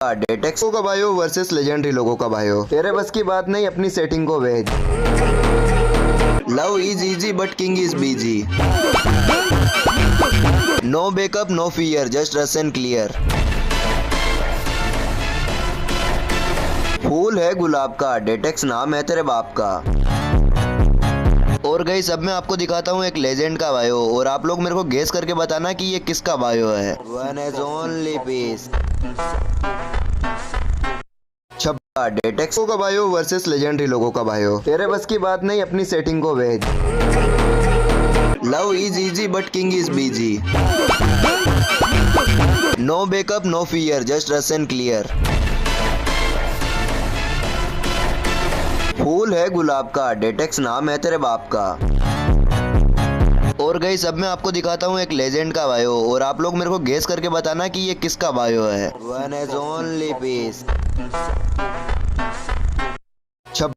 डेटेक्स का भाइयों versus legendary लोगों का भाइयों, तेरे बस की बात नहीं, अपनी सेटिंग को भेज। Love is easy but king is busy. No backup no fear, just rush and clear. फूल है गुलाब का, डेटेक्स नाम है तेरे बाप का। और गाइस अब मैं आपको दिखाता हूँ एक लेजेंड का बायो, और आप लोग मेरे को गेस करके बताना कि ये किसका बायो है। One as only piece. छब्बा डेटेक्स का बायो वर्सेस लेजेंडरी लोगों का बायो, तेरे बस की बात नहीं, अपनी सेटिंग को भेज। Love is easy but king is busy. No backup no fear, just rush and clear. फूल है गुलाब का, डेटेक्स नाम है तेरे बाप का। और गाइस अब मैं आपको दिखाता हूँ एक लेजेंड का बायो, और आप लोग मेरे को गेस करके बताना कि ये किसका बायो है। One as only piece.